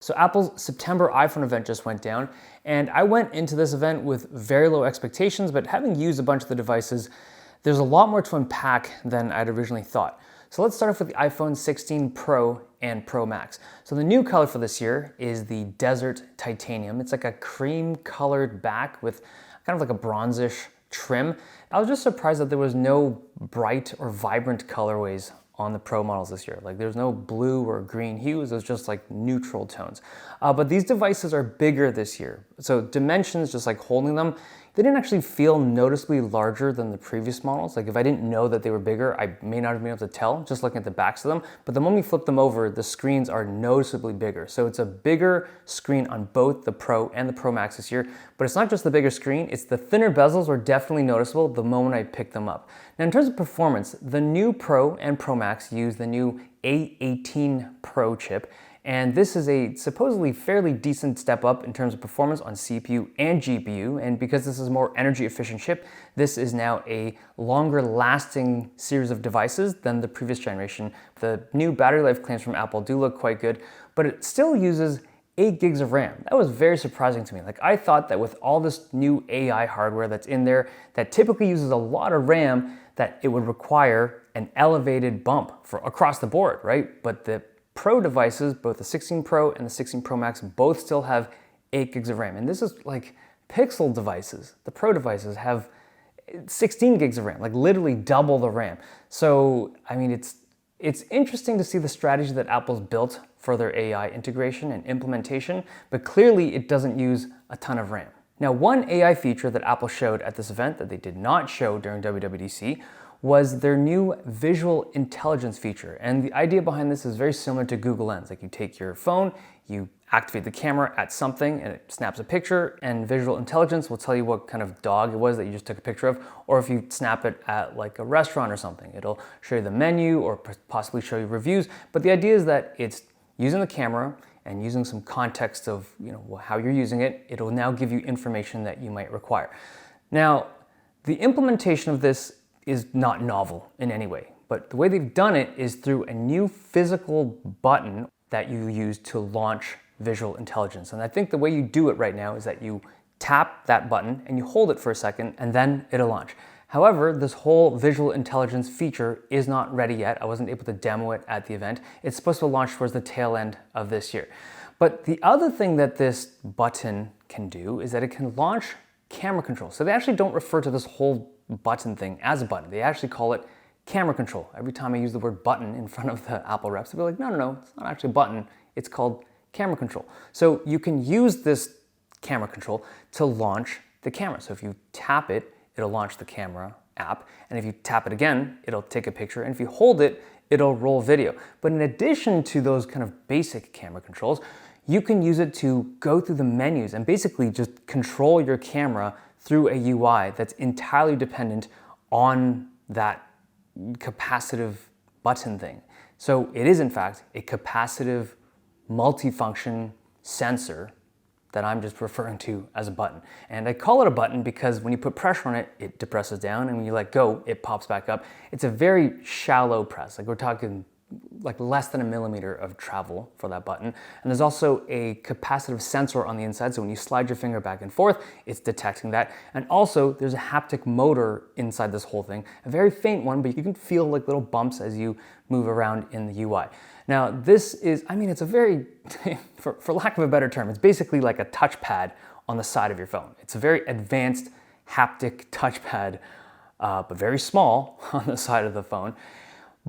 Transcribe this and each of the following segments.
So Apple's September iPhone event just went down, and I went into this event with very low expectations, but having used a bunch of the devices, there's a lot more to unpack than I'd originally thought. So let's start off with the iPhone 16 Pro and Pro Max. So the new color for this year is the Desert Titanium. It's like a cream colored back with kind of like a bronzish trim. I was just surprised that there was no bright or vibrant colorways on the Pro models this year. Like there's no blue or green hues, it's just like neutral tones. But these devices are bigger this year. So dimensions, just like holding them, they didn't actually feel noticeably larger than the previous models. Like if I didn't know that they were bigger, I may not have been able to tell just looking at the backs of them. But the moment you flip them over, the screens are noticeably bigger. So it's a bigger screen on both the Pro and the Pro Max this year. But it's not just the bigger screen, it's the thinner bezels were definitely noticeable the moment I picked them up. Now in terms of performance, the new Pro and Pro Max use the new A18 Pro chip. And this is a supposedly fairly decent step up in terms of performance on CPU and GPU. And because this is a more energy efficient chip, this is now a longer lasting series of devices than the previous generation. The new battery life claims from Apple do look quite good, but it still uses 8 gigs of RAM. That was very surprising to me. Like I thought that with all this new AI hardware that's in there that typically uses a lot of RAM, that it would require an elevated bump for across the board, right? But the Pro devices, both the 16 Pro and the 16 Pro Max, both still have 8 gigs of RAM. And this is like Pixel devices. The Pro devices have 16 gigs of RAM, like literally double the RAM. So, I mean, it's interesting to see the strategy that Apple's built for their AI integration and implementation, but clearly it doesn't use a ton of RAM. Now, one AI feature that Apple showed at this event that they did not show during WWDC was their new visual intelligence feature. And the idea behind this is very similar to Google Lens. Like you take your phone, you activate the camera at something and it snaps a picture, and visual intelligence will tell you what kind of dog it was that you just took a picture of. Or if you snap it at like a restaurant or something, it'll show you the menu or possibly show you reviews. But the idea is that it's using the camera and using some context of how you're using it, it'll now give you information that you might require. Now, the implementation of this is not novel in any way, but the way they've done it is through a new physical button that you use to launch visual intelligence. And I think the way you do it right now is that you tap that button and you hold it for a second and then it'll launch. However, this whole visual intelligence feature is not ready yet. I wasn't able to demo it at the event. It's supposed to launch towards the tail end of this year. But the other thing that this button can do is that it can launch camera control. So they actually don't refer to this whole button thing as a button. They actually call it camera control. Every time I use the word button in front of the Apple reps, they'll be like, no, it's not actually a button. It's called camera control. So you can use this camera control to launch the camera. So if you tap it, it'll launch the camera app. And if you tap it again, it'll take a picture. And if you hold it, it'll roll video. But in addition to those kind of basic camera controls, you can use it to go through the menus and basically just control your camera through a UI that's entirely dependent on that capacitive button thing. So it is in fact a capacitive multifunction sensor that I'm just referring to as a button. And I call it a button because when you put pressure on it, it depresses down, and when you let go, it pops back up. It's a very shallow press, like we're talking like less than a millimeter of travel for that button. And there's also a capacitive sensor on the inside, so when you slide your finger back and forth, it's detecting that. And also there's a haptic motor inside this whole thing, a very faint one, but you can feel like little bumps as you move around in the UI. Now this is, it's a very, for lack of a better term, it's basically like a touchpad on the side of your phone. It's a very advanced haptic touchpad, but very small on the side of the phone.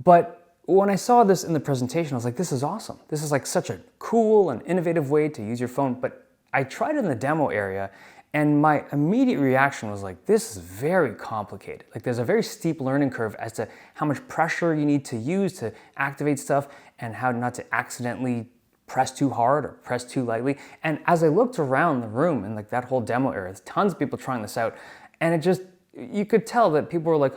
But when I saw this in the presentation, I was like, this is awesome. This is like such a cool and innovative way to use your phone. But I tried it in the demo area, and my immediate reaction was like, this is very complicated. Like there's a very steep learning curve as to how much pressure you need to use to activate stuff and how not to accidentally press too hard or press too lightly. And as I looked around the room in like that whole demo area, there's tons of people trying this out, and it just, you could tell that people were like,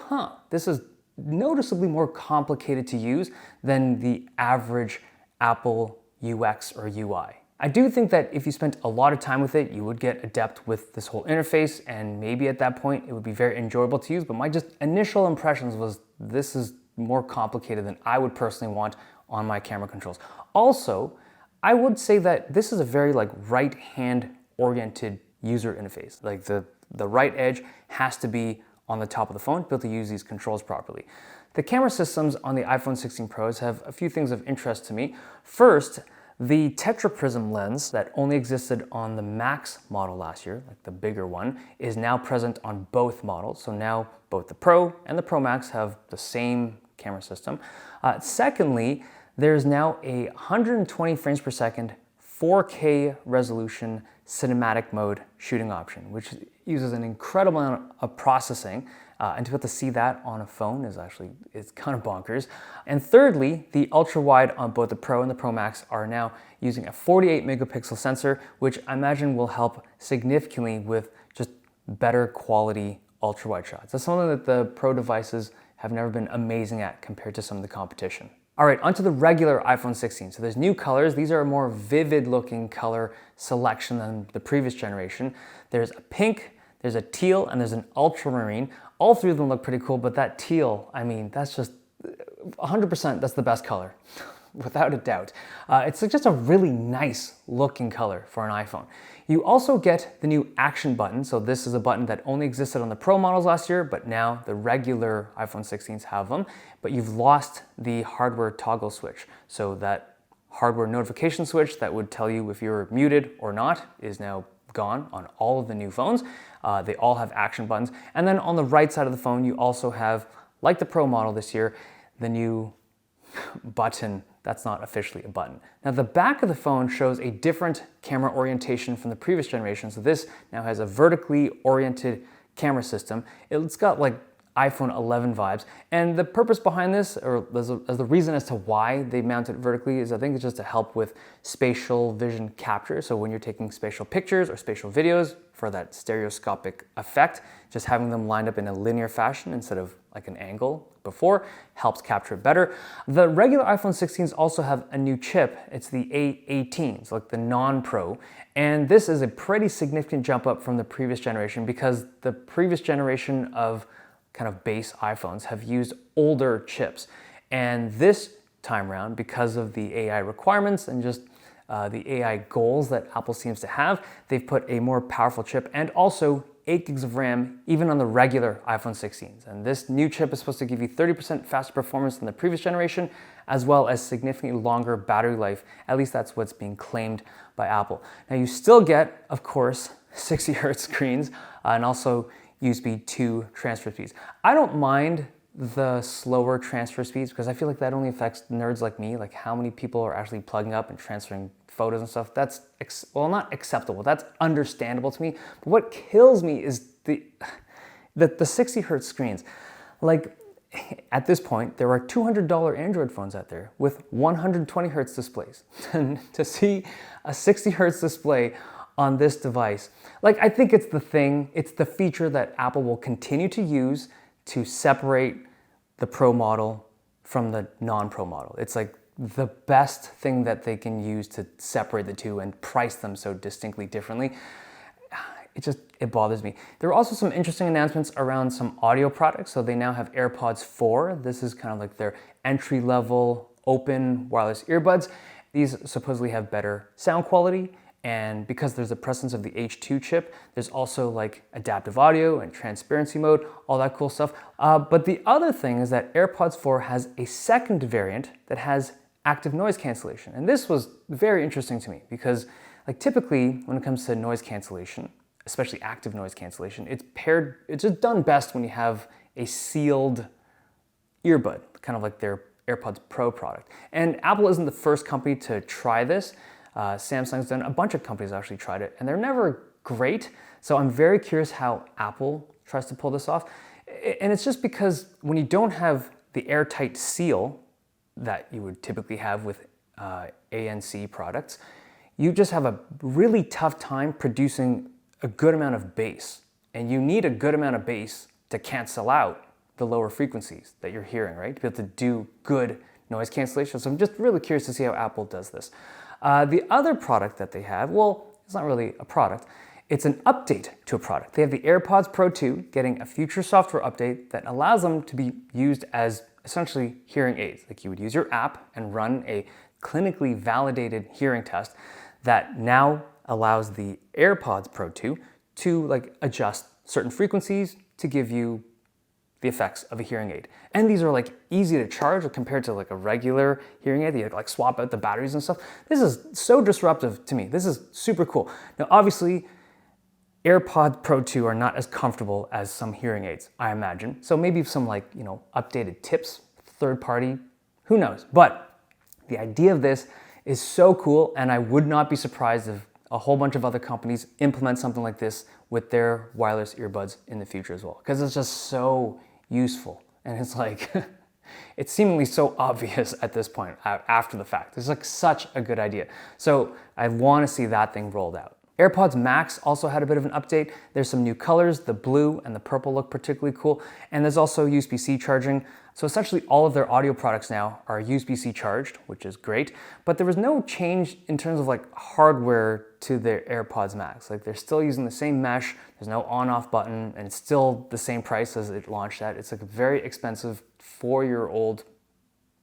this is noticeably more complicated to use than the average Apple UX or UI. I do think that if you spent a lot of time with it, you would get adept with this whole interface, and maybe at that point it would be very enjoyable to use, but my just initial impressions was this is more complicated than I would personally want on my camera controls. Also, I would say that this is a very like right-hand oriented user interface. Like the right edge has to be on the top of the phone to be able to use these controls properly. The camera systems on the iPhone 16 Pros have a few things of interest to me. First, the tetraprism lens that only existed on the Max model last year, like the bigger one, is now present on both models. So now both the Pro and the Pro Max have the same camera system. Secondly, there's now a 120 frames per second 4K resolution cinematic mode shooting option, which uses an incredible amount of processing. And to be able to see that on a phone it's kind of bonkers. And thirdly, the ultra wide on both the Pro and the Pro Max are now using a 48 megapixel sensor, which I imagine will help significantly with just better quality ultra wide shots. That's something that the Pro devices have never been amazing at compared to some of the competition. All right, onto the regular iPhone 16. So there's new colors. These are a more vivid looking color selection than the previous generation. There's a pink, there's a teal, and there's an ultramarine. All three of them look pretty cool, but that teal, I mean, that's just 100%, that's the best color, without a doubt. It's just a really nice looking color for an iPhone. You also get the new action button. So this is a button that only existed on the Pro models last year, but now the regular iPhone 16s have them, but you've lost the hardware toggle switch. So that hardware notification switch that would tell you if you're muted or not is now gone on all of the new phones. They all have action buttons. And then on the right side of the phone, you also have, like the Pro model this year, the new button that's not officially a button. Now the back of the phone shows a different camera orientation from the previous generation. So this now has a vertically oriented camera system. It's got like iPhone 11 vibes. And the purpose behind this, or as the reason as to why they mount it vertically, is I think it's just to help with spatial vision capture. So when you're taking spatial pictures or spatial videos for that stereoscopic effect, just having them lined up in a linear fashion instead of like an angle before helps capture it better. The regular iPhone 16s also have a new chip. It's the A18, so like the non-Pro. And this is a pretty significant jump up from the previous generation because the previous generation of kind of base iPhones have used older chips. And this time around, because of the AI requirements and just the AI goals that Apple seems to have, they've put a more powerful chip and also 8 gigs of RAM even on the regular iPhone 16s. And this new chip is supposed to give you 30% faster performance than the previous generation, as well as significantly longer battery life. At least that's what's being claimed by Apple. Now you still get, of course, 60 hertz screens and also USB 2 transfer speeds. I don't mind the slower transfer speeds because I feel like that only affects nerds like me, like how many people are actually plugging up and transferring photos and stuff. That's, well, not acceptable, that's understandable to me. But what kills me is the 60 hertz screens. Like at this point, there are $200 Android phones out there with 120 hertz displays. And to see a 60 hertz display on this device, like I think it's the feature that Apple will continue to use to separate the Pro model from the non-Pro model. It's like the best thing that they can use to separate the two and price them so distinctly differently. It bothers me. There are also some interesting announcements around some audio products. So they now have AirPods 4. This is kind of like their entry-level open wireless earbuds. These supposedly have better sound quality. And because there's the presence of the H2 chip, there's also like adaptive audio and transparency mode, all that cool stuff. But the other thing is that AirPods 4 has a second variant that has active noise cancellation. And this was very interesting to me because like typically when it comes to noise cancellation, especially active noise cancellation, it's just done best when you have a sealed earbud, kind of like their AirPods Pro product. And Apple isn't the first company to try this. Samsung's done, a bunch of companies actually tried it, and they're never great. So I'm very curious how Apple tries to pull this off. And it's just because when you don't have the airtight seal that you would typically have with ANC products, you just have a really tough time producing a good amount of bass. And you need a good amount of bass to cancel out the lower frequencies that you're hearing, right? To be able to do good noise cancellation. So I'm just really curious to see how Apple does this. The other product that they have, well, it's not really a product. It's an update to a product. They have the AirPods Pro 2 getting a future software update that allows them to be used as essentially hearing aids. Like you would use your app and run a clinically validated hearing test that now allows the AirPods Pro 2 to like adjust certain frequencies to give you the effects of a hearing aid. And these are like easy to charge compared to like a regular hearing aid that you like swap out the batteries and stuff. This is so disruptive to me. This is super cool. Now, obviously, AirPods Pro 2 are not as comfortable as some hearing aids, I imagine. So maybe some like, updated tips, third party, who knows? But the idea of this is so cool, and I would not be surprised if a whole bunch of other companies implement something like this with their wireless earbuds in the future as well, because it's just so useful. And it's like, it's seemingly so obvious at this point after the fact. It's like such a good idea. So I want to see that thing rolled out. AirPods Max also had a bit of an update. There's some new colors. The blue and the purple look particularly cool. And there's also USB-C charging. So essentially all of their audio products now are USB-C charged, which is great. But there was no change in terms of like hardware to their AirPods Max. Like they're still using the same mesh. There's no on-off button, and it's still the same price as it launched at. It's like a very expensive 4-year-old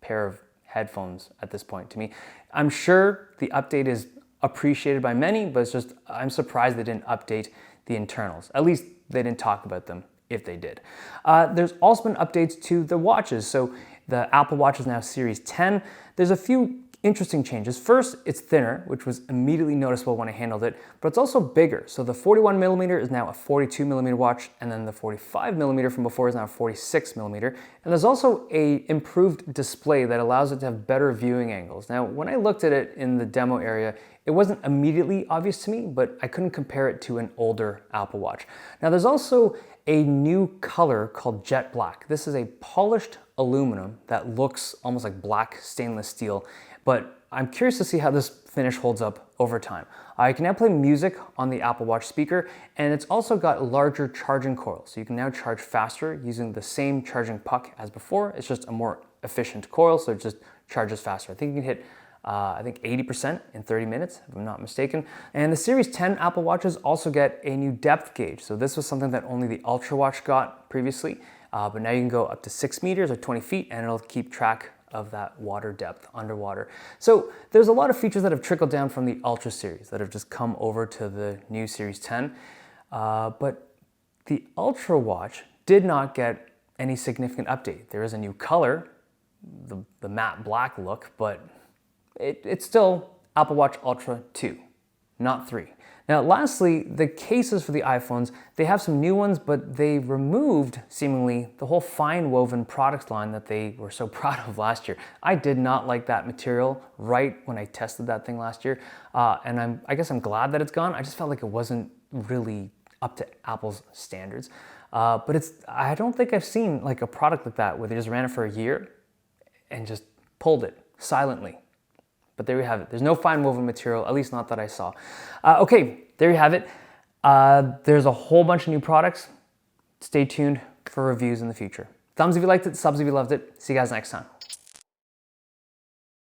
pair of headphones at this point to me. I'm sure the update is appreciated by many, but it's just, I'm surprised they didn't update the internals. At least they didn't talk about them if they did. There's also been updates to the watches. So the Apple Watch is now Series 10. There's a few interesting changes. First, it's thinner, which was immediately noticeable when I handled it, but it's also bigger. So the 41mm is now a 42mm watch, and then the 45mm from before is now a 46mm. And there's also a improved display that allows it to have better viewing angles. Now, when I looked at it in the demo area, it wasn't immediately obvious to me, but I couldn't compare it to an older Apple Watch. Now, there's also a new color called Jet Black. This is a polished aluminum that looks almost like black stainless steel, but I'm curious to see how this finish holds up over time. I can now play music on the Apple Watch speaker, and it's also got larger charging coils. So you can now charge faster using the same charging puck as before. It's just a more efficient coil, so it just charges faster. I think you can hit 80% in 30 minutes, if I'm not mistaken. And the Series 10 Apple Watches also get a new depth gauge. So this was something that only the Ultra Watch got previously, but now you can go up to 6 meters or 20 feet, and it'll keep track of that water depth underwater. So there's a lot of features that have trickled down from the Ultra series that have just come over to the new Series 10. But the Ultra Watch did not get any significant update. There is a new color, the matte black look, but it's still Apple Watch Ultra 2, not 3. Now, lastly, the cases for the iPhones, they have some new ones, but they removed, seemingly, the whole fine woven products line that they were so proud of last year. I did not like that material right when I tested that thing last year, and I guess I'm glad that it's gone. I just felt like it wasn't really up to Apple's standards. But I don't think I've seen like a product like that where they just ran it for a year and just pulled it silently. But there you have it. There's no fine woven material, at least not that I saw. Okay, there you have it. There's a whole bunch of new products. Stay tuned for reviews in the future. Thumbs if you liked it, subs if you loved it. See you guys next time.